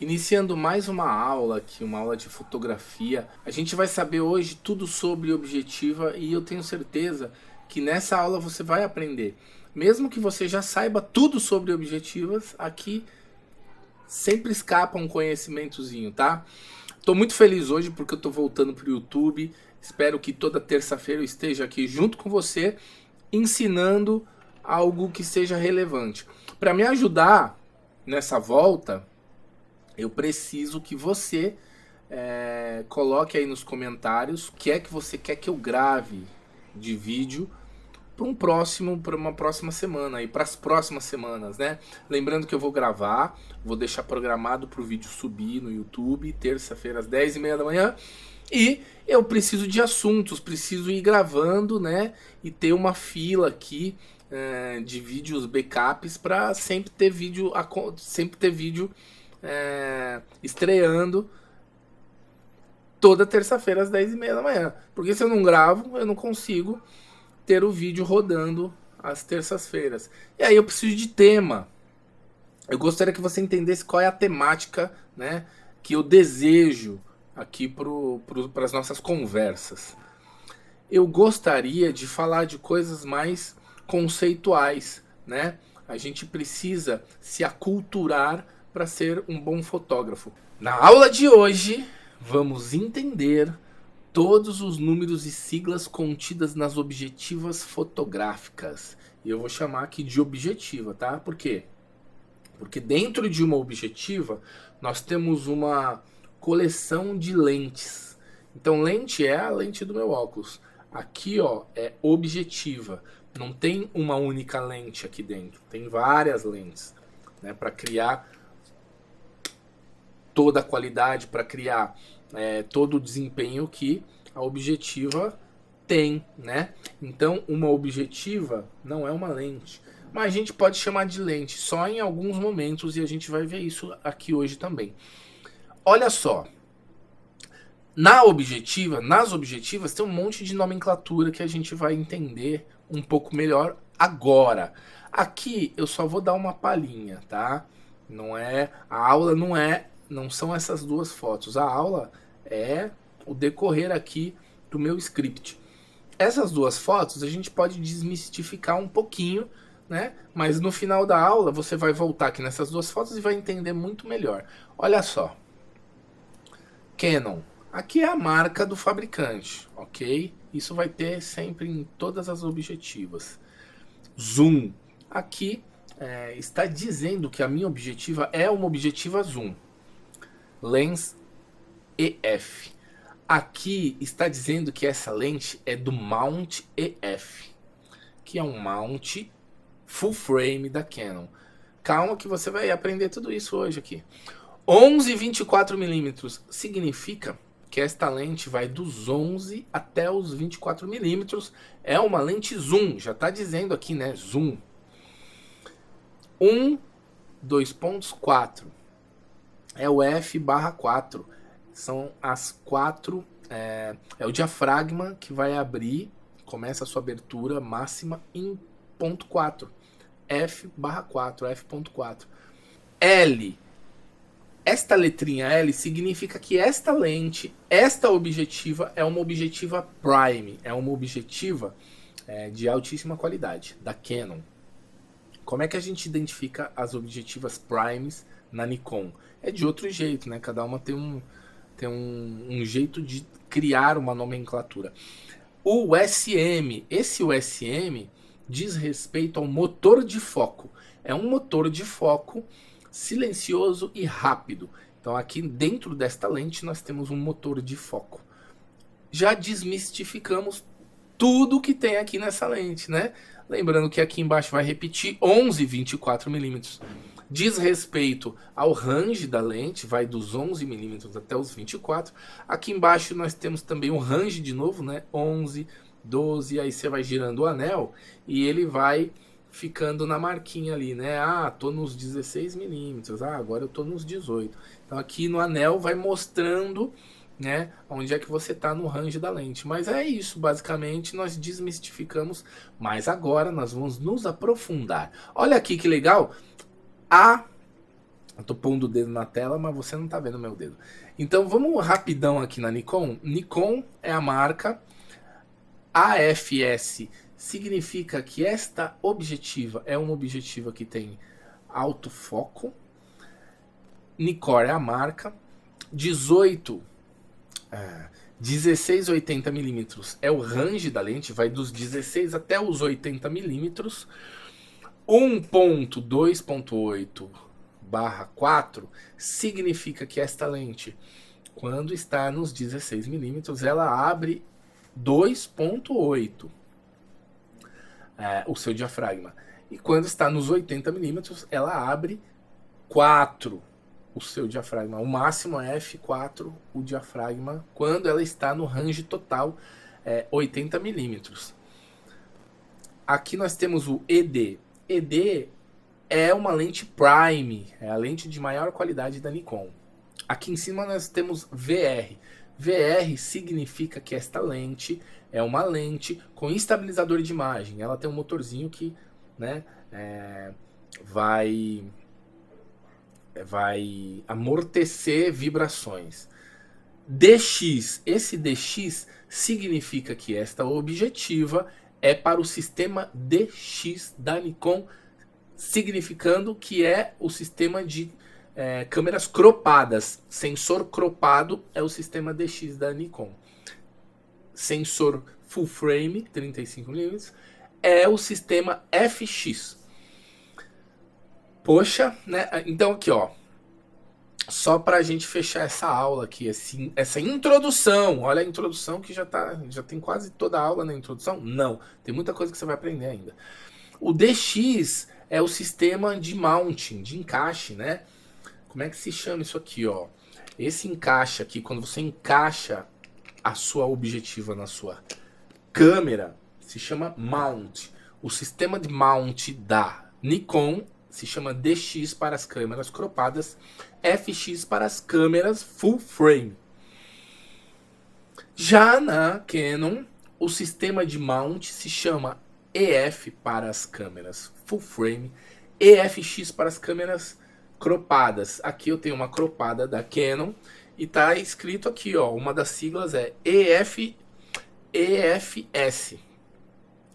Iniciando mais uma aula aqui, uma aula de fotografia. A gente vai saber hoje tudo sobre objetiva e eu tenho certeza que nessa aula você vai aprender. Mesmo que você já saiba tudo sobre objetivas, aqui sempre escapa um conhecimentozinho, tá? Tô muito feliz hoje porque eu tô voltando pro YouTube. Espero que toda terça-feira eu esteja aqui junto com você, ensinando algo que seja relevante. Para me ajudar nessa volta, eu preciso que você coloque aí nos comentários o que é que você quer que eu grave de vídeo para uma próxima semana e para as próximas semanas, né? Lembrando que eu vou gravar, vou deixar programado para o vídeo subir no YouTube, terça-feira às 10h30 da manhã. E eu preciso de assuntos, preciso ir gravando, né? E ter uma fila aqui de vídeos backups para sempre ter vídeo estreando toda terça-feira às 10h30 da manhã. Porque se eu não gravo, eu não consigo ter o vídeo rodando às terças-feiras. E aí eu preciso de tema. Eu gostaria que você entendesse qual é a temática, né, que eu desejo aqui para as nossas conversas. Eu gostaria de falar de coisas mais conceituais, né? A gente precisa se aculturar para ser um bom fotógrafo. Na aula de hoje, vamos entender todos os números e siglas contidas nas objetivas fotográficas. E eu vou chamar aqui de objetiva, tá? Por quê? Porque dentro de uma objetiva, nós temos uma coleção de lentes. Então, lente é a lente do meu óculos. Aqui, ó, é objetiva. Não tem uma única lente aqui dentro. Tem várias lentes, né? Para criar toda a qualidade, para criar todo o desempenho que a objetiva tem, né? Então, uma objetiva não é uma lente, mas a gente pode chamar de lente só em alguns momentos e a gente vai ver isso aqui hoje também. Olha só, nas objetivas tem um monte de nomenclatura que a gente vai entender um pouco melhor agora. Aqui eu só vou dar uma palhinha, tá? A aula não são essas duas fotos. A aula é o decorrer aqui do meu script. Essas duas fotos a gente pode desmistificar um pouquinho, né? Mas no final da aula você vai voltar aqui nessas duas fotos e vai entender muito melhor. Olha só. Canon. Aqui é a marca do fabricante, ok? Isso vai ter sempre em todas as objetivas. Zoom. Aqui está dizendo que a minha objetiva é uma objetiva zoom. Lens EF. Aqui está dizendo que essa lente é do Mount EF, que é um mount full frame da Canon. Calma que você vai aprender tudo isso hoje aqui. 11-24mm significa que esta lente vai dos 11 até os 24mm. É uma lente zoom, já está dizendo aqui, né? Zoom. 2.4 é o f/4. São as 4. É o diafragma que vai abrir, começa a sua abertura máxima em ponto 4. f/4, f.4. L. Esta letrinha L significa que esta lente, esta objetiva é uma objetiva prime, é uma objetiva de altíssima qualidade, da Canon. Como é que a gente identifica as objetivas primes na Nikon? É de outro jeito, né? Cada uma tem um jeito de criar uma nomenclatura. O USM, esse USM diz respeito ao motor de foco. É um motor de foco silencioso e rápido. Então aqui dentro desta lente nós temos um motor de foco. Já desmistificamos tudo que tem aqui nessa lente, né? Lembrando que aqui embaixo vai repetir 11-24mm. Diz respeito ao range da lente, vai dos 11mm até os 24. Aqui embaixo nós temos também o range de novo, né? 11, 12, aí você vai girando o anel e ele vai ficando na marquinha ali, né? Ah, tô nos 16mm, agora eu tô nos 18. Então aqui no anel vai mostrando, né, onde é que você tá no range da lente. Mas é isso, basicamente nós desmistificamos, mas agora nós vamos nos aprofundar. Olha aqui que legal, a Eu tô pondo o dedo na tela, mas você não tá vendo meu dedo. Então vamos rapidão aqui na Nikon. Nikon é a marca. AFS significa que esta objetiva é uma objetiva que tem alto foco. Nikkor é a marca. 16-80mm é o range da lente, vai dos 16 até os 80mm. 1.2.8/4 significa que esta lente, quando está nos 16mm, ela abre 2.8 o seu diafragma. E quando está nos 80mm, ela abre 4 o seu diafragma. O máximo é f4 o diafragma quando ela está no range total 80mm. Aqui nós temos o ED. ED é uma lente prime, é a lente de maior qualidade da Nikon. Aqui em cima nós temos VR. VR significa que esta lente é uma lente com estabilizador de imagem. Ela tem um motorzinho que, né, vai amortecer vibrações. DX, esse DX significa que esta objetiva é para o sistema DX da Nikon, significando que é o sistema de câmeras cropadas. Sensor cropado é o sistema DX da Nikon. Sensor full frame, 35mm, é o sistema FX. Poxa, né? Então aqui, ó, só pra gente fechar essa aula aqui, assim, essa introdução. Olha a introdução que já tem quase toda a aula na introdução. Não, tem muita coisa que você vai aprender ainda. O DX é o sistema de mounting, de encaixe, né? Como é que se chama isso aqui, ó? Esse encaixe aqui, quando você encaixa a sua objetiva na sua câmera, se chama mount. O sistema de mount da Nikon se chama DX para as câmeras cropadas, FX para as câmeras full frame. Já na Canon, o sistema de mount se chama EF para as câmeras full frame, EFX para as câmeras cropadas. Aqui eu tenho uma cropada da Canon e tá escrito aqui, ó, uma das siglas é EFS.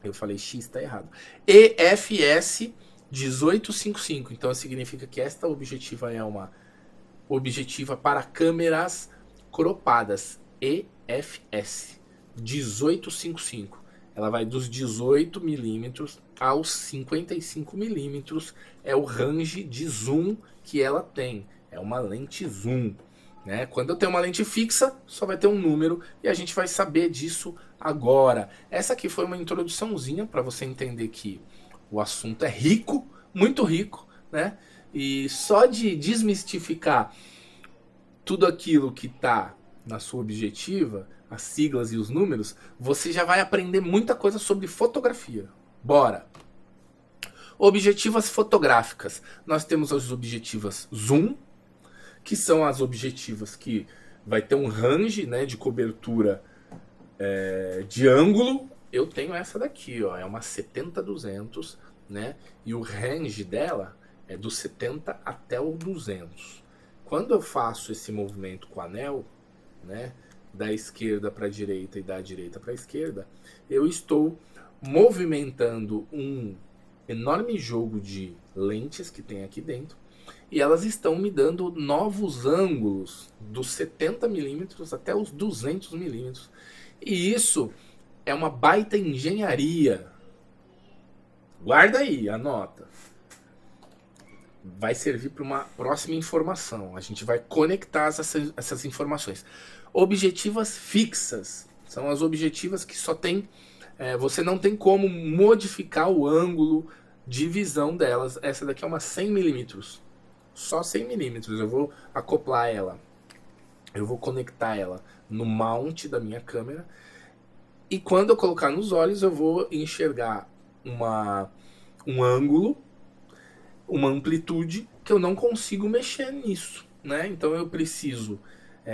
Eu falei X, tá errado. EFS 1855. Então significa que esta objetiva é uma objetiva para câmeras cropadas. EFS 1855. Ela vai dos 18mm aos 55mm. É o range de zoom que ela tem. É uma lente zoom, né? Quando eu tenho uma lente fixa, só vai ter um número e a gente vai saber disso agora. Essa aqui foi uma introduçãozinha para você entender que o assunto é rico, muito rico, né? E só de desmistificar tudo aquilo que está na sua objetiva, as siglas e os números, você já vai aprender muita coisa sobre fotografia. Bora! Objetivas fotográficas. Nós temos as objetivas zoom, que são as objetivas que vai ter um range, né, de cobertura de ângulo. Eu tenho essa daqui, ó, é uma 70-200, né? E o range dela é do 70 até o 200. Quando eu faço esse movimento com o anel, né, da esquerda para a direita e da direita para a esquerda, eu estou movimentando um enorme jogo de lentes que tem aqui dentro e elas estão me dando novos ângulos dos 70mm até os 200mm. E isso é uma baita engenharia. Guarda aí, anota. Vai servir para uma próxima informação. A gente vai conectar essas informações. Objetivas fixas são as objetivas que só tem... você não tem como modificar o ângulo de visão delas. Essa daqui é uma 100mm. Só 100mm. Eu vou acoplar ela. Eu vou conectar ela no mount da minha câmera. E quando eu colocar nos olhos, eu vou enxergar um ângulo, uma amplitude que eu não consigo mexer nisso, né? Então eu preciso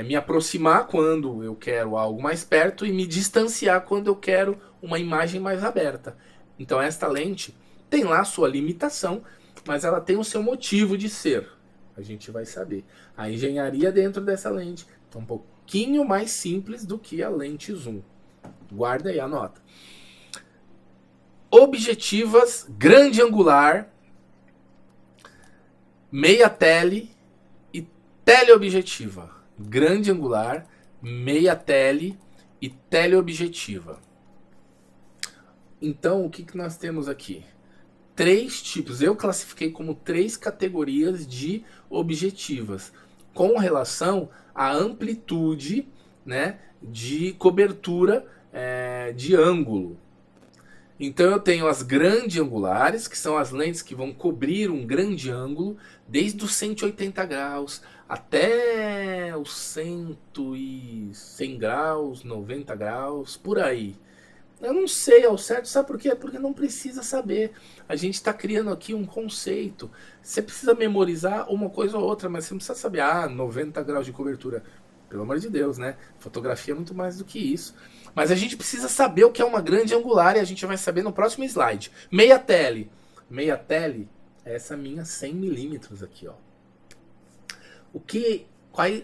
me aproximar quando eu quero algo mais perto e me distanciar quando eu quero uma imagem mais aberta. Então esta lente tem lá a sua limitação, mas ela tem o seu motivo de ser. A gente vai saber. A engenharia dentro dessa lente é um pouquinho mais simples do que a lente zoom. Guarda aí, anota. Objetivas grande angular, meia tele e teleobjetiva. Grande angular, meia tele e teleobjetiva. Então, o que nós temos aqui? 3 tipos. Eu classifiquei como 3 categorias de objetivas com relação à amplitude, né, de cobertura de ângulo. Então eu tenho as grande angulares, que são as lentes que vão cobrir um grande ângulo, desde os 180 graus até os 100 graus, 90 graus, por aí. Eu não sei ao certo, sabe por quê? Porque não precisa saber. A gente está criando aqui um conceito. Você precisa memorizar uma coisa ou outra, mas você não precisa saber, 90 graus de cobertura. Pelo amor de Deus, né? Fotografia é muito mais do que isso. Mas a gente precisa saber o que é uma grande angular e a gente vai saber no próximo slide. Meia tele. Meia tele é essa minha 100mm aqui, ó.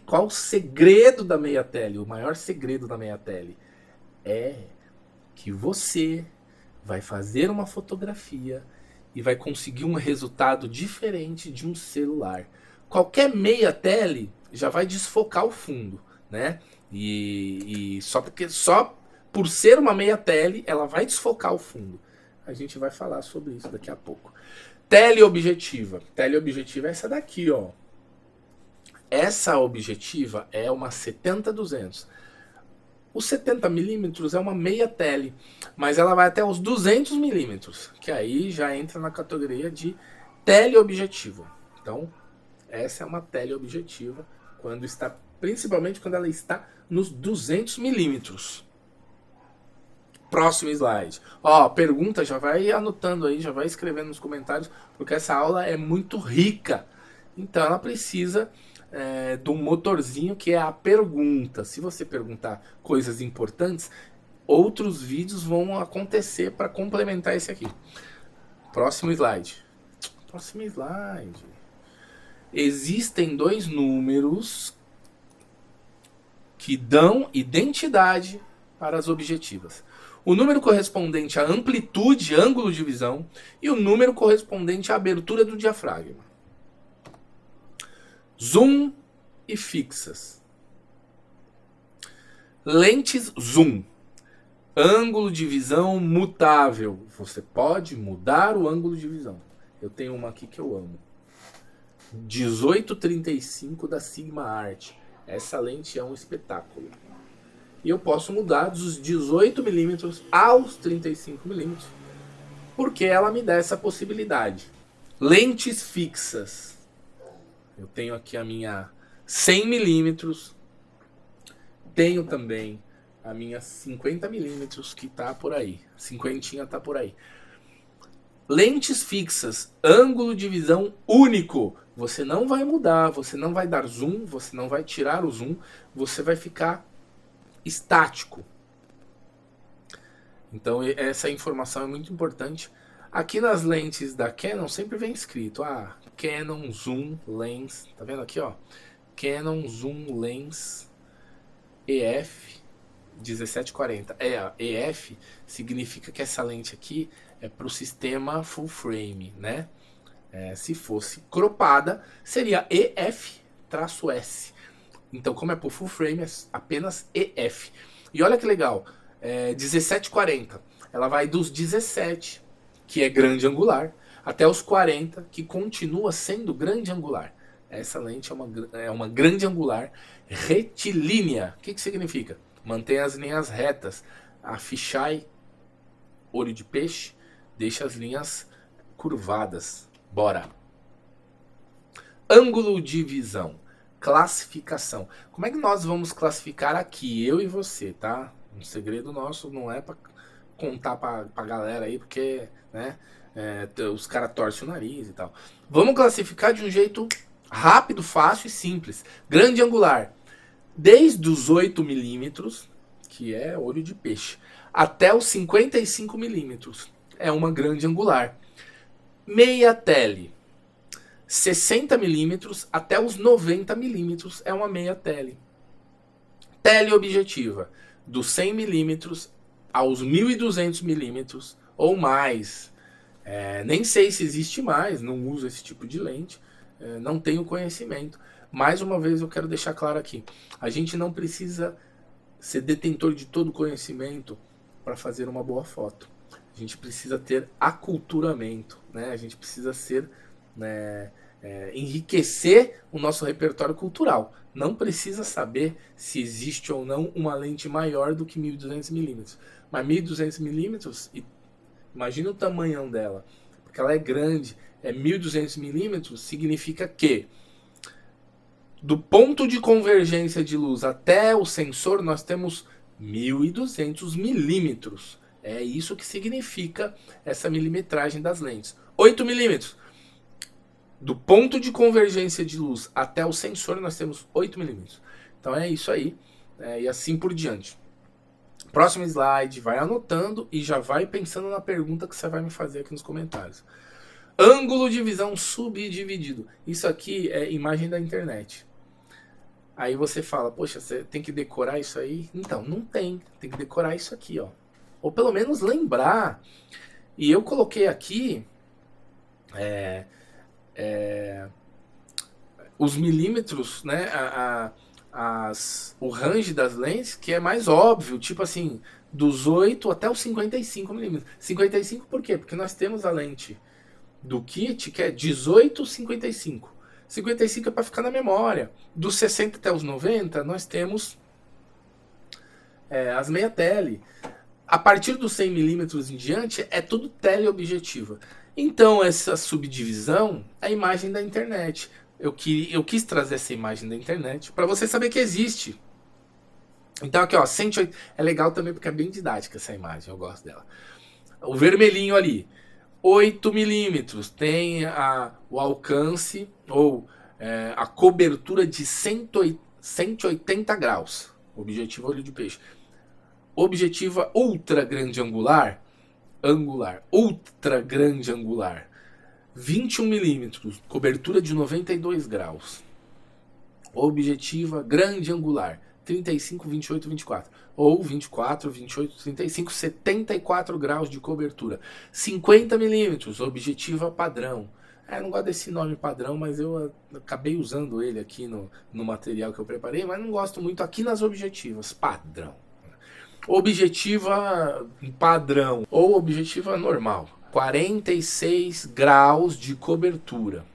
Qual o segredo da meia tele? O maior segredo da meia tele é que você vai fazer uma fotografia e vai conseguir um resultado diferente de um celular. Qualquer meia tele já vai desfocar o fundo, né? E só por ser uma meia tele, ela vai desfocar o fundo. A gente vai falar sobre isso daqui a pouco. Teleobjetiva. Teleobjetiva é essa daqui, ó. Essa objetiva é uma 70-200. O 70mm é uma meia tele, mas ela vai até os 200mm, que aí já entra na categoria de teleobjetiva. Então, essa é uma teleobjetiva, principalmente quando ela está nos 200mm. Próximo slide. Pergunta, já vai anotando aí, já vai escrevendo nos comentários, porque essa aula é muito rica. Então, ela precisa de um motorzinho que é a pergunta. Se você perguntar coisas importantes, outros vídeos vão acontecer para complementar esse aqui. Próximo slide. Próximo slide. Existem 2 números que dão identidade para as objetivas. O número correspondente à amplitude, ângulo de visão, e o número correspondente à abertura do diafragma. Zoom e fixas. Lentes zoom. Ângulo de visão mutável. Você pode mudar o ângulo de visão. Eu tenho uma aqui que eu amo. 1835 da Sigma Art. Essa lente é um espetáculo. E eu posso mudar dos 18mm aos 35mm, porque ela me dá essa possibilidade. Lentes fixas. Eu tenho aqui a minha 100mm, tenho também a minha 50mm que tá por aí, 50 tá por aí. Lentes fixas, ângulo de visão único. Você não vai mudar, você não vai dar zoom, você não vai tirar o zoom, você vai ficar estático. Então essa informação é muito importante. Aqui nas lentes da Canon sempre vem escrito, Canon Zoom Lens, tá vendo aqui, ó? Canon Zoom Lens EF 1740. EF significa que essa lente aqui é para o sistema full frame, né? Se fosse cropada, seria EF-S. Então, como é por full frame, é apenas EF. E olha que legal, 1740. Ela vai dos 17, que é grande angular, até os 40, que continua sendo grande angular. Essa lente é uma grande angular retilínea. O que significa? Mantém as linhas retas. A fisheye, olho de peixe, deixa as linhas curvadas. Bora! Ângulo de visão. Classificação. Como é que nós vamos classificar aqui, eu e você, tá? Um segredo nosso não é para contar pra galera aí, porque, né, os caras torcem o nariz e tal. Vamos classificar de um jeito rápido, fácil e simples. Grande angular. Desde os 8mm, que é olho de peixe, até os 55mm. É uma grande angular. Meia tele. 60 milímetros até os 90 milímetros é uma meia tele. Teleobjetiva, dos 100 milímetros aos 1200 milímetros ou mais. Nem sei se existe mais, não uso esse tipo de lente, não tenho conhecimento. Mais uma vez eu quero deixar claro aqui, a gente não precisa ser detentor de todo o conhecimento para fazer uma boa foto. A gente precisa ter aculturamento, né? A gente precisa ser, né, enriquecer o nosso repertório cultural. Não precisa saber se existe ou não uma lente maior do que 1200 milímetros. Mas 1200 milímetros, imagina o tamanhão dela, porque ela é grande, 1200 milímetros significa que do ponto de convergência de luz até o sensor nós temos 1200 milímetros. É isso que significa essa milimetragem das lentes. 8 milímetros. Do ponto de convergência de luz até o sensor nós temos 8 milímetros. Então é isso aí, e assim por diante. Próximo slide, vai anotando e já vai pensando na pergunta que você vai me fazer aqui nos comentários. Ângulo de visão subdividido. Isso aqui é imagem da internet. Aí você fala, poxa, você tem que decorar isso aí? Então, não tem. Tem que decorar isso aqui, ó. Ou pelo menos lembrar. E eu coloquei aqui os milímetros, né? O range das lentes, que é mais óbvio, tipo assim, dos 8 até os 55 milímetros. 55 por quê? Porque nós temos a lente do kit que é 18-55. 55 é para ficar na memória. Dos 60 até os 90, nós temos as meia tele. A partir dos 100 milímetros em diante, é tudo teleobjetiva. Então, essa subdivisão é a imagem da internet. Eu quis trazer essa imagem da internet para você saber que existe. Então, aqui, ó, 108, é legal também porque é bem didática essa imagem, eu gosto dela. O vermelhinho ali, 8 milímetros, tem o alcance ou a cobertura de 180 graus. Objetivo olho de peixe. Objetiva ultra grande angular, ultra grande angular, 21 milímetros, cobertura de 92 graus. Objetiva grande angular, 35, 28, 24. Ou 24, 28, 35, 74 graus de cobertura. 50 milímetros, objetiva padrão. Eu não gosto desse nome padrão, mas eu acabei usando ele aqui no material que eu preparei, mas não gosto muito aqui nas objetivas. Padrão. Objetiva padrão ou objetiva normal. 46 graus de cobertura.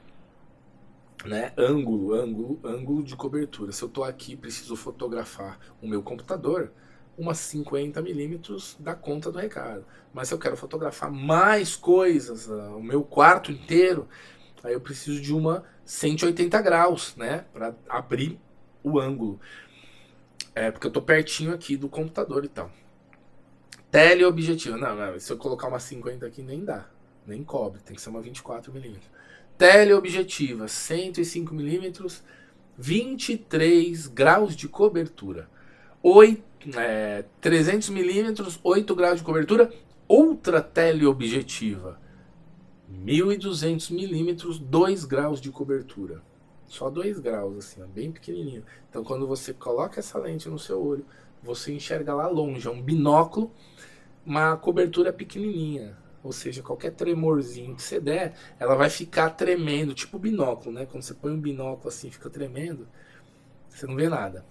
Né? Ângulo de cobertura. Se eu estou aqui preciso fotografar o meu computador, umas 50 milímetros dá conta do recado. Mas se eu quero fotografar mais coisas, o meu quarto inteiro, aí eu preciso de uma 180 graus, né? Para abrir o ângulo. Porque eu estou pertinho aqui do computador e tal. Teleobjetiva. Não, se eu colocar uma 50 aqui nem dá. Nem cobre, tem que ser uma 24 milímetros. Teleobjetiva, 105 milímetros, 23 graus de cobertura. 300 milímetros, 8 graus de cobertura. Ultra teleobjetiva, 1200 milímetros, 2 graus de cobertura. Só 2 graus, assim, ó, bem pequenininho. Então, quando você coloca essa lente no seu olho, você enxerga lá longe. É um binóculo, uma cobertura pequenininha. Ou seja, qualquer tremorzinho que você der, ela vai ficar tremendo, tipo binóculo, né? Quando você põe um binóculo assim, fica tremendo, você não vê nada.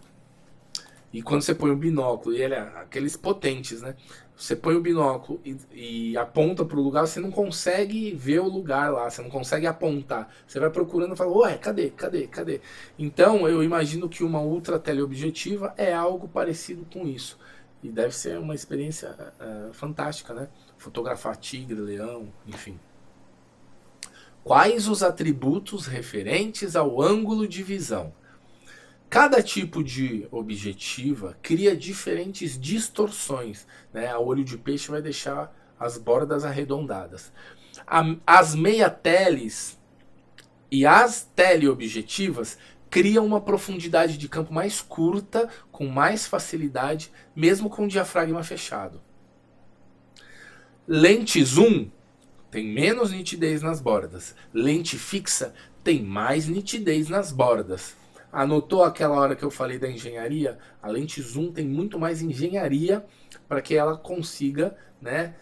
E quando você põe um binóculo, e ele é aqueles potentes, né? Você põe o binóculo e aponta para o lugar, você não consegue ver o lugar lá, você não consegue apontar. Você vai procurando e fala, ué, cadê? Então, eu imagino que uma ultra teleobjetiva é algo parecido com isso. E deve ser uma experiência fantástica, né? Fotografar tigre, leão, enfim. Quais os atributos referentes ao ângulo de visão? Cada tipo de objetiva cria diferentes distorções, né? A olho de peixe vai deixar as bordas arredondadas. As meia teles e as teleobjetivas criam uma profundidade de campo mais curta, com mais facilidade, mesmo com o diafragma fechado. Lente zoom tem menos nitidez nas bordas. Lente fixa tem mais nitidez nas bordas. Anotou aquela hora que eu falei da engenharia? A lente zoom tem muito mais engenharia para que ela consiga, né,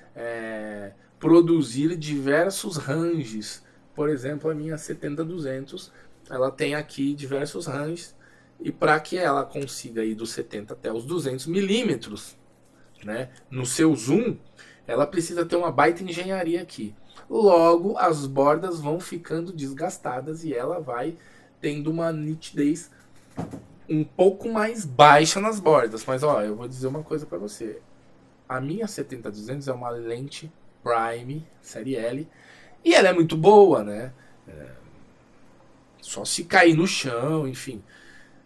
produzir diversos ranges. Por exemplo, a minha 70-200, ela tem aqui diversos ranges, e para que ela consiga ir dos 70 até os 200 milímetros, né, no seu zoom, ela precisa ter uma baita engenharia aqui. Logo, as bordas vão ficando desgastadas e ela vai tendo uma nitidez um pouco mais baixa nas bordas. Mas ó, eu vou dizer uma coisa para você. A minha 70-200 é uma lente Prime série L e ela é muito boa, né? Só se cair no chão, enfim.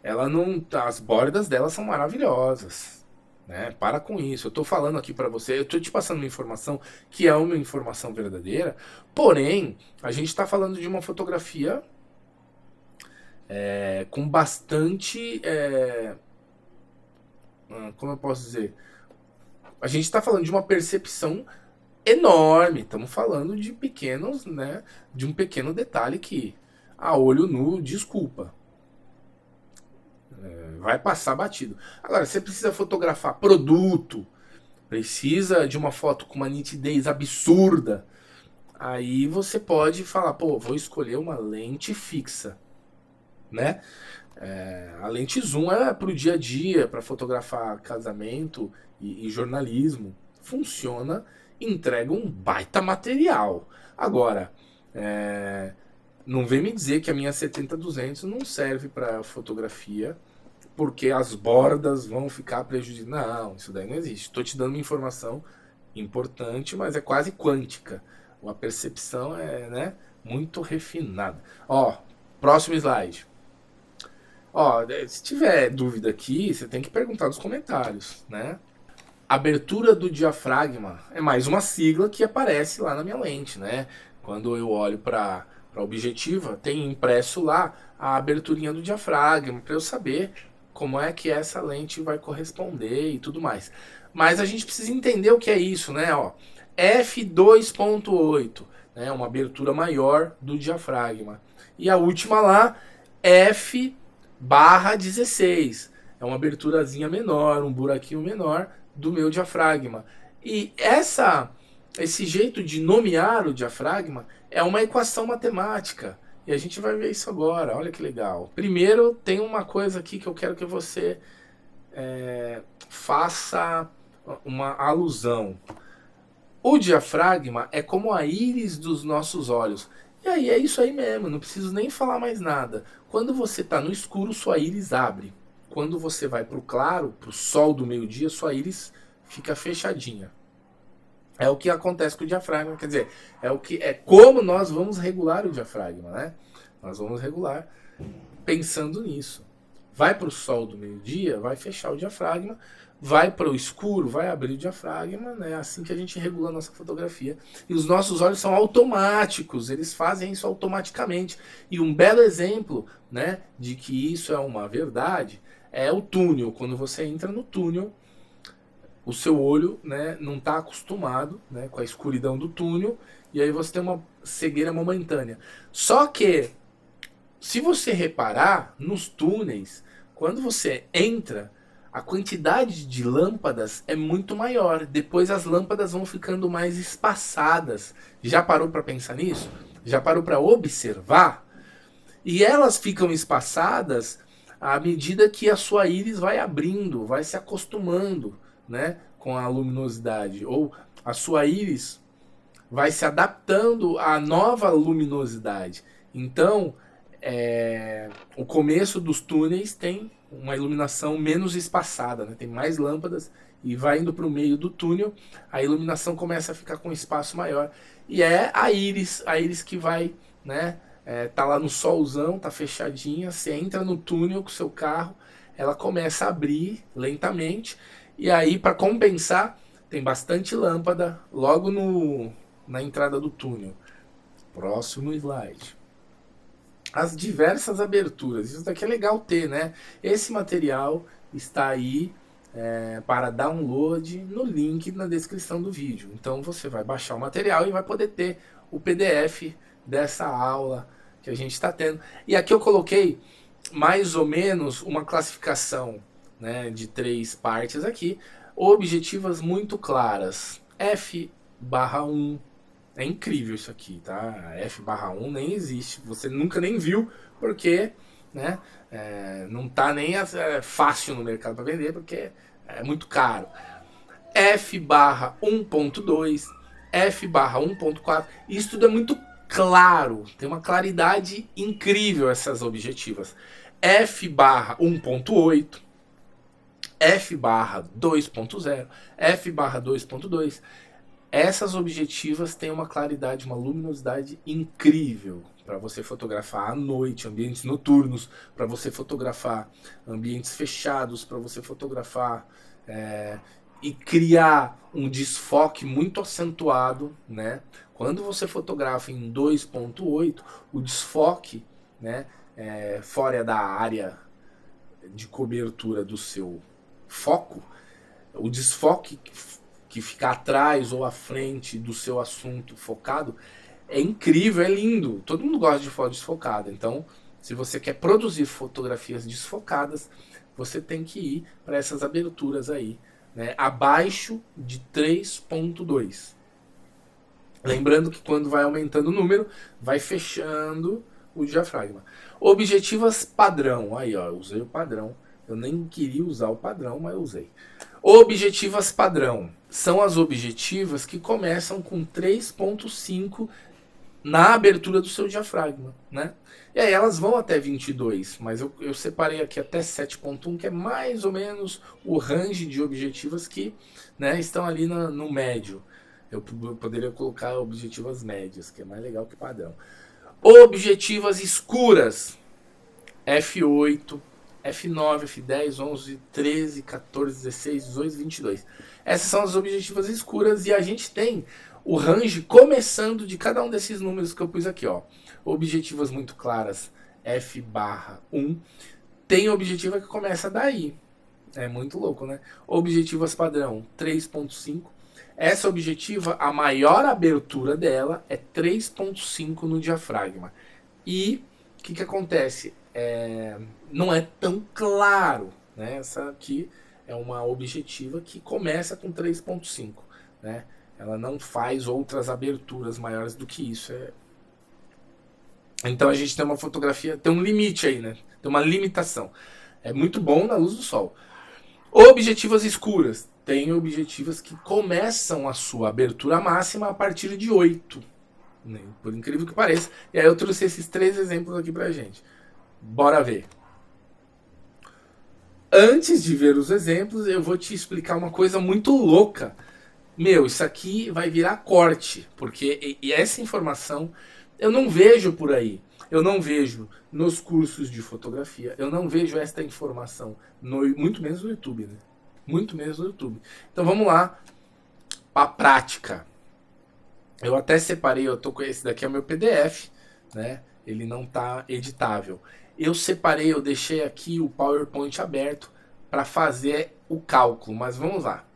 Ela não, as bordas dela são maravilhosas, né? Para com isso. Eu tô falando aqui para você, eu tô te passando uma informação que é uma informação verdadeira. Porém, a gente tá falando de uma fotografia com bastante, como eu posso dizer, a gente está falando de uma percepção enorme. Estamos falando de pequenos, né, de um pequeno detalhe que a olho nu, desculpa, vai passar batido. Agora, você precisa fotografar produto, precisa de uma foto com uma nitidez absurda, aí você pode falar, pô, vou escolher uma lente fixa, né? A lente zoom é para o dia a dia, para fotografar casamento e jornalismo. Funciona, entrega um baita material. Agora, não vem me dizer que a minha 70-200 não serve para fotografia, porque as bordas vão ficar prejudicadas. Não, isso daí não existe. Estou te dando uma informação importante, mas é quase quântica. A percepção é, né, muito refinada. Ó, próximo slide. Ó, se tiver dúvida aqui, você tem que perguntar nos comentários, né? Abertura do diafragma é mais uma sigla que aparece lá na minha lente, né? Quando eu olho para a objetiva, tem impresso lá a aberturinha do diafragma, para eu saber como é que essa lente vai corresponder e tudo mais. Mas a gente precisa entender o que é isso, né? Ó, f2.8, né? Uma abertura maior do diafragma. E a última lá, f/16. É uma aberturazinha menor, um buraquinho menor do meu diafragma. E esse jeito de nomear o diafragma é uma equação matemática. E a gente vai ver isso agora, olha que legal. Primeiro, tem uma coisa aqui que eu quero que você faça uma alusão. O diafragma é como a íris dos nossos olhos. E aí é isso aí mesmo, não preciso nem falar mais nada. Quando você está no escuro, sua íris abre. Quando você vai para o claro, para o sol do meio-dia, sua íris fica fechadinha. É o que acontece com o diafragma, quer dizer, é como nós vamos regular o diafragma, né? Nós vamos regular pensando nisso. Vai para o sol do meio-dia, vai fechar o diafragma. Vai para o escuro, vai abrir o diafragma, né? É assim que a gente regula a nossa fotografia. E os nossos olhos são automáticos, eles fazem isso automaticamente. E um belo exemplo, né, de que isso é uma verdade é o túnel. Quando você entra no túnel, o seu olho, né, não está acostumado, né, com a escuridão do túnel, e aí você tem uma cegueira momentânea. Só que, se você reparar, nos túneis, quando você entra, a quantidade de lâmpadas é muito maior. Depois as lâmpadas vão ficando mais espaçadas. Já parou para pensar nisso? Já parou para observar? E elas ficam espaçadas à medida que a sua íris vai abrindo, vai se acostumando, né, com a luminosidade. Ou a sua íris vai se adaptando à nova luminosidade. Então, o começo dos túneis tem uma iluminação menos espaçada, né? Tem mais lâmpadas e vai indo para o meio do túnel, a iluminação começa a ficar com um espaço maior. E é a íris que vai, né? Tá lá no solzão, tá fechadinha, você entra no túnel com o seu carro, ela começa a abrir lentamente, e aí para compensar, tem bastante lâmpada logo na entrada do túnel. Próximo slide. As diversas aberturas. Isso daqui é legal ter, né? Esse material está aí para download no link na descrição do vídeo. Então você vai baixar o material e vai poder ter o PDF dessa aula que a gente está tendo. E aqui eu coloquei mais ou menos uma classificação, né, de 3 partes aqui, objetivas muito claras. F/1, é incrível isso aqui, tá? F/1 nem existe, você nunca nem viu, porque, né, não tá nem fácil no mercado para vender, porque é muito caro. F/1.2, F/1.4, isso tudo é muito claro, tem uma claridade incrível essas objetivas. F/1.8, F/2.0, F/2.2. Essas objetivas têm uma claridade, uma luminosidade incrível para você fotografar à noite, ambientes noturnos, para você fotografar ambientes fechados, para você fotografar e criar um desfoque muito acentuado, né? Quando você fotografa em 2.8, o desfoque, né, fora da área de cobertura do seu foco, o desfoque que fica atrás ou à frente do seu assunto focado é incrível, é lindo. Todo mundo gosta de foto desfocada. Então, se você quer produzir fotografias desfocadas, você tem que ir para essas aberturas aí, né, abaixo de 3.2. Lembrando que quando vai aumentando o número, vai fechando o diafragma. Objetivas padrão. Aí, ó, eu usei o padrão. Eu nem queria usar o padrão, mas eu usei. Objetivas padrão são as objetivas que começam com 3.5 na abertura do seu diafragma, né? E aí elas vão até 22, mas eu separei aqui até 7.1, que é mais ou menos o range de objetivas que, né, estão ali no médio. Eu poderia colocar objetivas médias, que é mais legal que padrão. Objetivas escuras, F8, F9, F10, 11, 13, 14, 16, 18, 22. Essas são as objetivas escuras e a gente tem o range começando de cada um desses números que eu pus aqui, ó. Objetivas muito claras, F/1. Tem objetiva que começa daí. É muito louco, né? Objetivas padrão, 3.5. Essa objetiva, a maior abertura dela é 3.5 no diafragma. E o que acontece? Não é tão claro, né? Essa aqui é uma objetiva que começa com 3.5, né? Ela não faz outras aberturas maiores do que isso. Então a gente tem uma fotografia, tem um limite aí, né? Tem uma limitação. É muito bom na luz do sol. Objetivas escuras. Tem objetivas que começam a sua abertura máxima a partir de 8. Né? Por incrível que pareça. E aí eu trouxe esses 3 exemplos aqui pra gente. Bora ver. Antes de ver os exemplos, eu vou te explicar uma coisa muito louca. Meu, isso aqui vai virar corte, porque essa informação eu não vejo por aí. Eu não vejo nos cursos de fotografia. Eu não vejo esta informação, muito menos no YouTube, né? Muito menos no YouTube. Então vamos lá para a prática. Eu até separei, eu tô com esse daqui, é o meu PDF, né? Ele não está editável. Eu separei, eu deixei aqui o PowerPoint aberto para fazer o cálculo, mas vamos lá.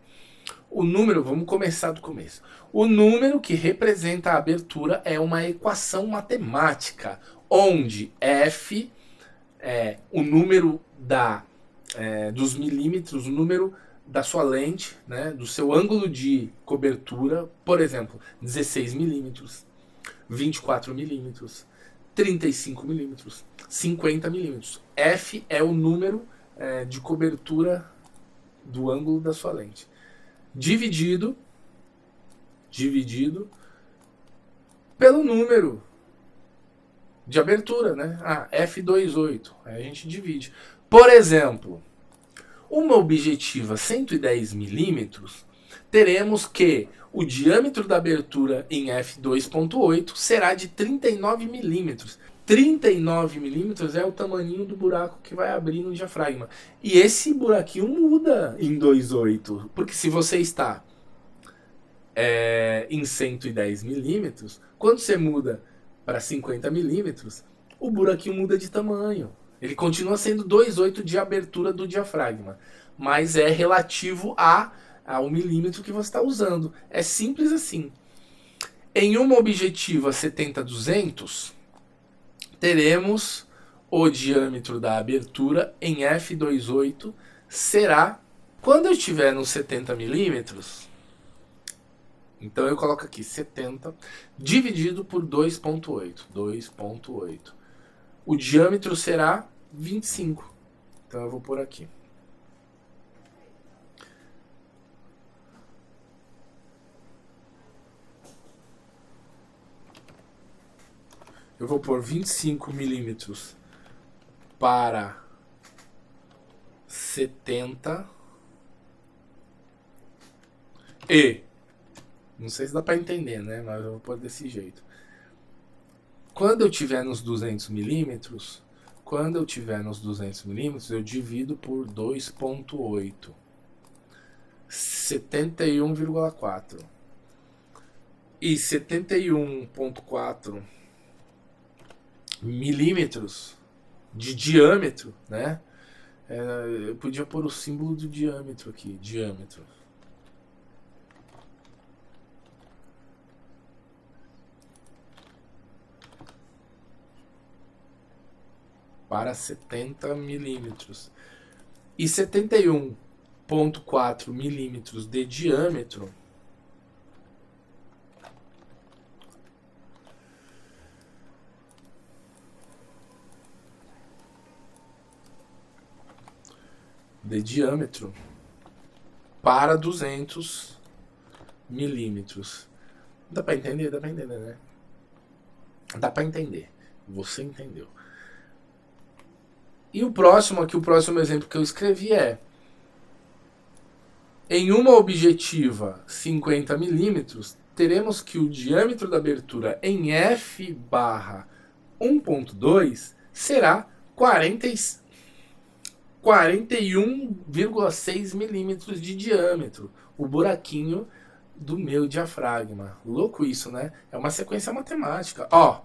O número, vamos começar do começo. O número que representa a abertura é uma equação matemática, onde F é o número dos milímetros, o número da sua lente, né, do seu ângulo de cobertura, por exemplo, 16 milímetros, 24 milímetros, 35 milímetros, 50 milímetros. F é o número de cobertura do ângulo da sua lente. Dividido pelo número de abertura, né? F28. Aí a gente divide. Por exemplo, uma objetiva 110 milímetros, teremos que o diâmetro da abertura em f2.8 será de 39 milímetros. 39 milímetros é o tamanho do buraco que vai abrir no diafragma. E esse buraquinho muda em 2.8, porque se você está em 110 milímetros, quando você muda para 50 milímetros, o buraquinho muda de tamanho. Ele continua sendo 2.8 de abertura do diafragma, mas é relativo ao milímetro que você está usando. É simples assim. Em uma objetiva 70-200, teremos o diâmetro da abertura em f2.8 será, quando eu estiver nos 70 milímetros, então eu coloco aqui 70 dividido por 2.8. 2.8. O diâmetro será 25. Então eu vou pôr aqui. Eu vou pôr 25 milímetros para 70 e, não sei se dá para entender, né? Mas eu vou pôr desse jeito. Quando eu tiver nos 200 milímetros, eu divido por 2.8. 71,4. E 71,4 milímetros de diâmetro, né? Eu podia pôr o símbolo do diâmetro aqui, diâmetro. Para 70 milímetros. E 71,4 milímetros de diâmetro para 200 milímetros. Dá para entender? Dá para entender, né? Dá para entender. Você entendeu. E o próximo aqui, o próximo exemplo que eu escrevi é: em uma objetiva 50 milímetros, teremos que o diâmetro da abertura em f barra 1.2 será 41,6 milímetros de diâmetro. O buraquinho do meu diafragma. Louco isso, né? É uma sequência matemática. Ó.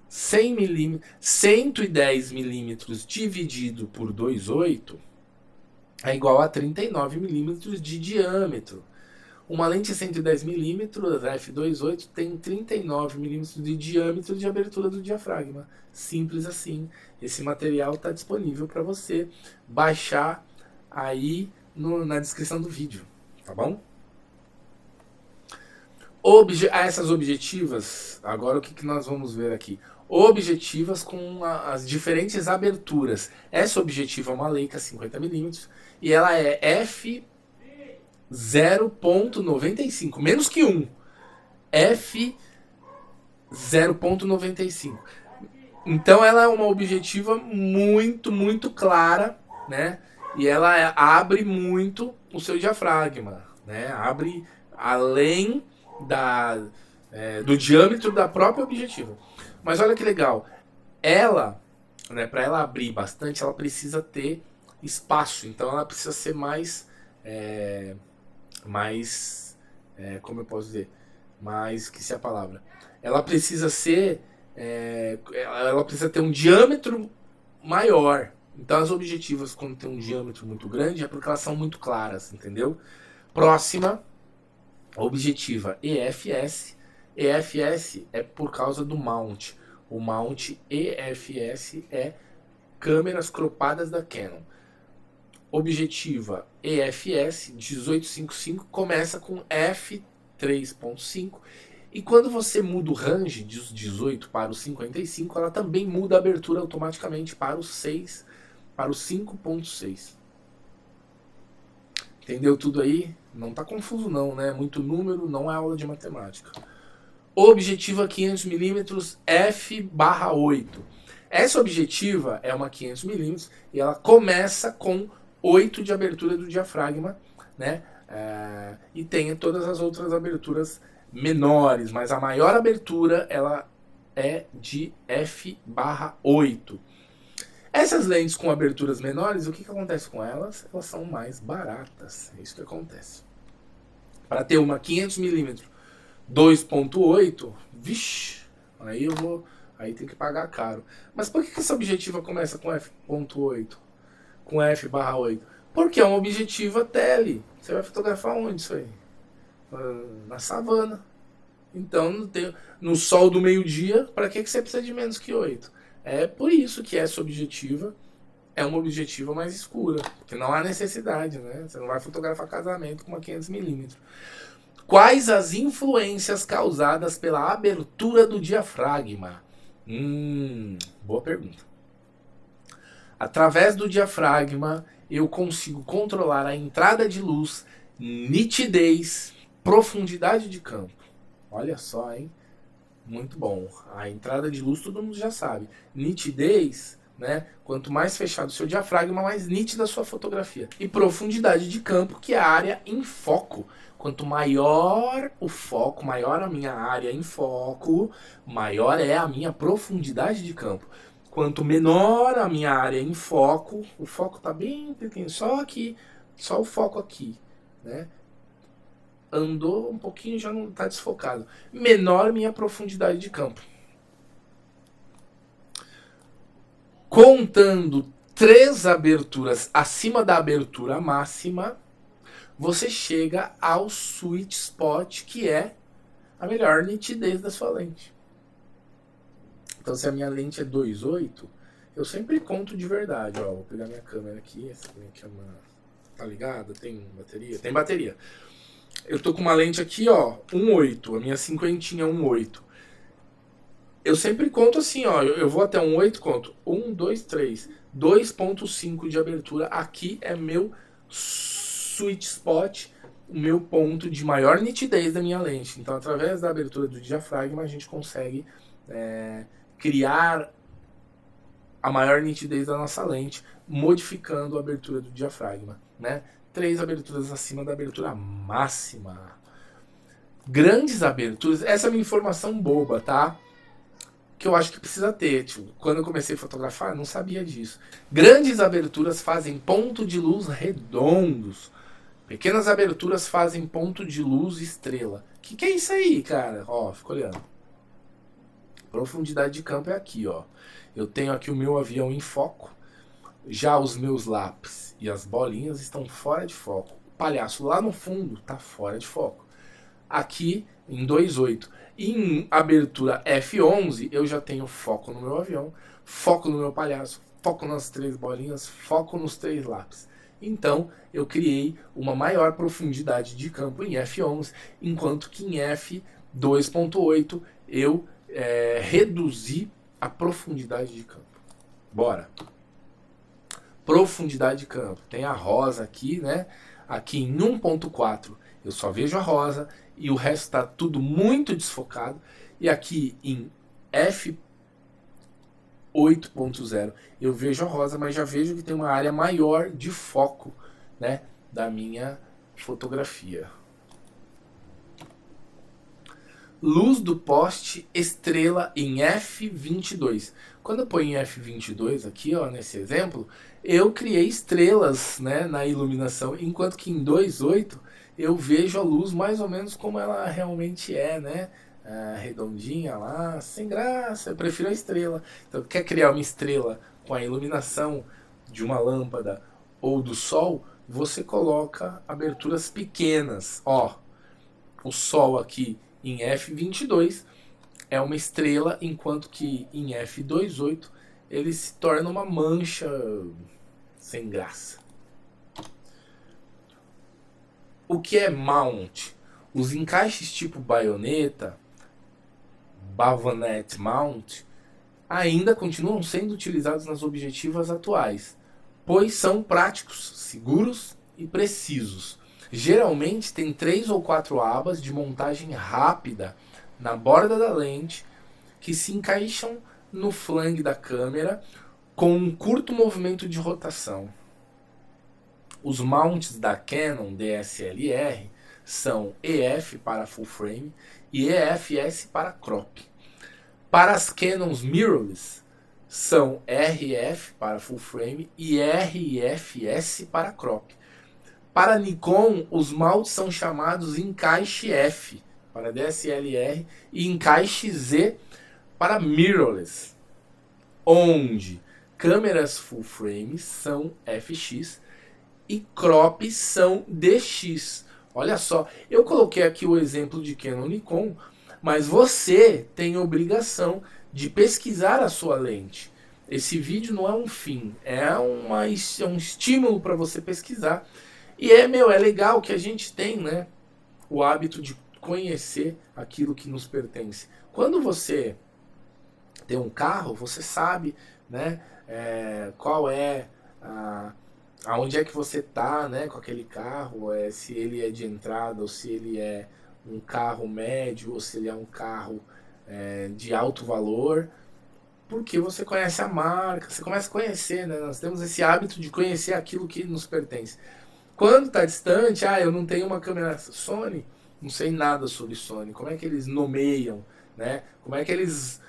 100 milímetros, 110 milímetros dividido por 2,8 é igual a 39 milímetros de diâmetro. Uma lente 110 milímetros, f2.8, tem 39 milímetros de diâmetro de abertura do diafragma. Simples assim. Esse material está disponível para você baixar aí na descrição do vídeo, tá bom? Essas objetivas, agora o que nós vamos ver aqui? Objetivas com as diferentes aberturas. Essa objetiva é uma Leica 50mm e ela é f 0.95, menos que 1. F 0.95. Então ela é uma objetiva muito clara, né? E ela abre muito o seu diafragma, né? Abre além do diâmetro da própria objetiva. Mas olha que legal, ela, né, para ela abrir bastante, ela precisa ter espaço. Então ela precisa ser mais, como eu posso dizer, mais, esqueci a palavra. Ela precisa ser, ela precisa ter um diâmetro maior. Então as objetivas, quando tem um diâmetro muito grande, é porque elas são muito claras, entendeu? Próxima objetiva, EFS. EFS é por causa do mount. O mount EFS é câmeras cropadas da Canon. Objetiva EFS 1855 começa com f3.5 e quando você muda o range dos 18 para o 55, ela também muda a abertura automaticamente para o 6, para o 5.6. Entendeu tudo aí? Não tá confuso não, né? Muito número, não é aula de matemática. Objetiva 500mm f/8. Essa objetiva é uma 500mm e ela começa com 8 de abertura do diafragma, né? E tem todas as outras aberturas menores, mas a maior abertura ela é de f/8. Essas lentes com aberturas menores, o que acontece com elas? Elas são mais baratas. É isso que acontece. Para ter uma 500mm 2.8, vixe, aí tem que pagar caro. Mas por que essa objetiva começa com f.8? Com f/8? Porque é uma objetiva tele. Você vai fotografar onde isso aí? Na savana. Então, no sol do meio-dia, para que você precisa de menos que 8? É por isso que essa objetiva é uma objetiva mais escura, porque não há necessidade, né? Você não vai fotografar casamento com uma 500mm. Quais as influências causadas pela abertura do diafragma? Boa pergunta. Através do diafragma, eu consigo controlar a entrada de luz, nitidez, profundidade de campo. Olha só, hein? Muito bom. A entrada de luz todo mundo já sabe. Nitidez, né? Quanto mais fechado o seu diafragma, mais nítida a sua fotografia. E profundidade de campo, que é a área em foco. Quanto maior o foco, maior a minha área em foco, maior é a minha profundidade de campo. Quanto menor a minha área em foco, o foco está bem pequeno, só aqui, só o foco aqui, né? Andou um pouquinho, já não está desfocado. Menor minha profundidade de campo. Contando 3 aberturas acima da abertura máxima, você chega ao sweet spot, que é a melhor nitidez da sua lente. Então, se a minha lente é 2.8, eu sempre conto de verdade. Ó, vou pegar minha câmera aqui. Essa minha câmera tá ligada? Tem bateria? Tem bateria. Eu tô com uma lente aqui, ó, 1.8. A minha cinquentinha é 1.8. Eu sempre conto assim, ó. Eu vou até 1.8, conto 1, 2, 3. 2.5 de abertura. Aqui é meu sweet spot, o meu ponto de maior nitidez da minha lente. Então, através da abertura do diafragma, a gente consegue criar a maior nitidez da nossa lente, modificando a abertura do diafragma, né? 3 aberturas acima da abertura máxima. Grandes aberturas, essa é uma informação boba, tá? Que eu acho que precisa ter. Tipo, quando eu comecei a fotografar, não sabia disso. Grandes aberturas fazem ponto de luz redondos. Pequenas aberturas fazem ponto de luz estrela. Que é isso aí, cara? Ó, fica olhando. Profundidade de campo é aqui, ó. Eu tenho aqui o meu avião em foco. Já os meus lápis e as bolinhas estão fora de foco. O palhaço lá no fundo está fora de foco. Aqui em 2.8. Em abertura F11, eu já tenho foco no meu avião, foco no meu palhaço, foco nas 3 bolinhas, foco nos 3 lápis. Então, eu criei uma maior profundidade de campo em F11, enquanto que em F2.8 eu reduzi a profundidade de campo. Bora! Profundidade de campo. Tem a rosa aqui, né? Aqui em 1.4 eu só vejo a rosa e o resto está tudo muito desfocado. E aqui em F8.0 eu vejo a rosa, mas já vejo que tem uma área maior de foco, né, da minha fotografia. Luz do poste estrela em F22. Quando eu ponho em F22 aqui, ó, nesse exemplo, eu criei estrelas, né, na iluminação, enquanto que em 2.8 eu vejo a luz mais ou menos como ela realmente é, né? Redondinha lá, sem graça. Eu prefiro a estrela. Então, quer criar uma estrela com a iluminação de uma lâmpada ou do sol, você coloca aberturas pequenas. Ó, o sol aqui em F22 é uma estrela, enquanto que em F2.8 ele se torna uma mancha sem graça. O que é mount? Os encaixes tipo baioneta, bayonet mount, ainda continuam sendo utilizados nas objetivas atuais, pois são práticos, seguros e precisos. Geralmente tem 3 ou 4 abas de montagem rápida na borda da lente que se encaixam no flange da câmera com um curto movimento de rotação. Os mounts da Canon DSLR são EF para full frame e EFS para crop. Para as Canons mirrorless são RF para full frame e RFS para crop. Para Nikon, os mounts são chamados encaixe F para DSLR e encaixe Z para mirrorless, onde câmeras full frame são FX e crop são DX. Olha só, eu coloquei aqui o exemplo de Canon Nikon, Mas você tem obrigação de pesquisar a sua lente. Esse vídeo não é um fim, é um estímulo para você pesquisar. E é legal que a gente tem, né, o hábito de conhecer aquilo que nos pertence. Quando você tem um carro, você sabe, né, qual é aonde é que você tá, né, com aquele carro, se ele é de entrada ou se ele é um carro médio ou se ele é um carro de alto valor, porque você conhece a marca, você começa a conhecer, né? Nós temos esse hábito de conhecer aquilo que nos pertence. Quando está distante, eu não tenho uma câmera Sony, não sei nada sobre Sony, como é que eles nomeiam, né? Como é que eles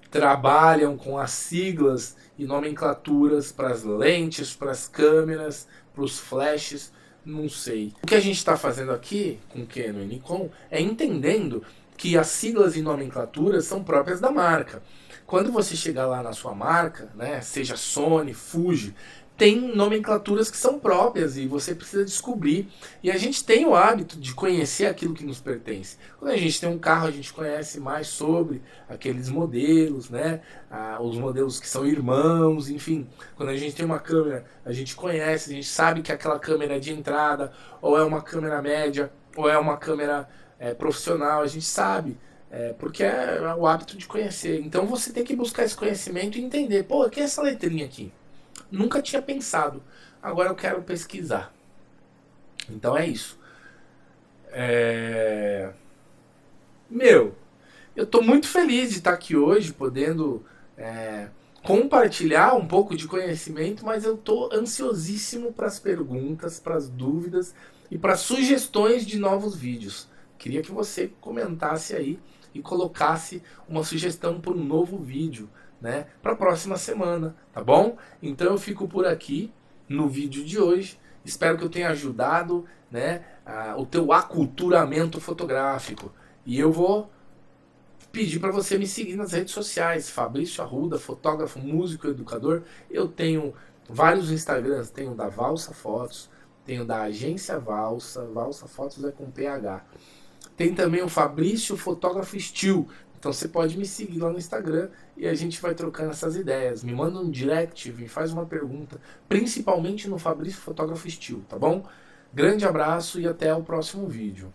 trabalham com as siglas e nomenclaturas para as lentes, para as câmeras, para os flashes, não sei. O que a gente está fazendo aqui com Canon e Nikon é entendendo que as siglas e nomenclaturas são próprias da marca. Quando você chegar lá na sua marca, né, seja Sony, Fuji, tem nomenclaturas que são próprias e você precisa descobrir. E a gente tem o hábito de conhecer aquilo que nos pertence. Quando a gente tem um carro, a gente conhece mais sobre aqueles modelos, né? Os modelos que são irmãos, enfim. Quando a gente tem uma câmera, a gente conhece, a gente sabe que aquela câmera é de entrada, ou é uma câmera média, ou é uma câmera profissional, a gente sabe. Porque é o hábito de conhecer. Então você tem que buscar esse conhecimento e entender, pô, o que é essa letrinha aqui? Nunca tinha pensado. Agora eu quero pesquisar. Então é isso. Eu tô muito feliz de estar aqui hoje, podendo compartilhar um pouco de conhecimento, mas eu tô ansiosíssimo para as perguntas, para as dúvidas e para sugestões de novos vídeos. Queria que você comentasse aí e colocasse uma sugestão para um novo vídeo, né, para a próxima semana, tá bom? Então eu fico por aqui no vídeo de hoje. Espero que eu tenha ajudado, né, o teu aculturamento fotográfico. E eu vou pedir para você me seguir nas redes sociais, Fabrício Arruda, fotógrafo, músico, educador. Eu tenho vários Instagrams, tenho da Valsa Fotos, tenho da Agência Valsa, Valsa Fotos é com PH. Tem também o Fabrício Fotógrafo Still. Então você pode me seguir lá no Instagram e a gente vai trocando essas ideias. Me manda um direct, me faz uma pergunta, principalmente no Fabrício Fotógrafo Still, tá bom? Grande abraço e até o próximo vídeo.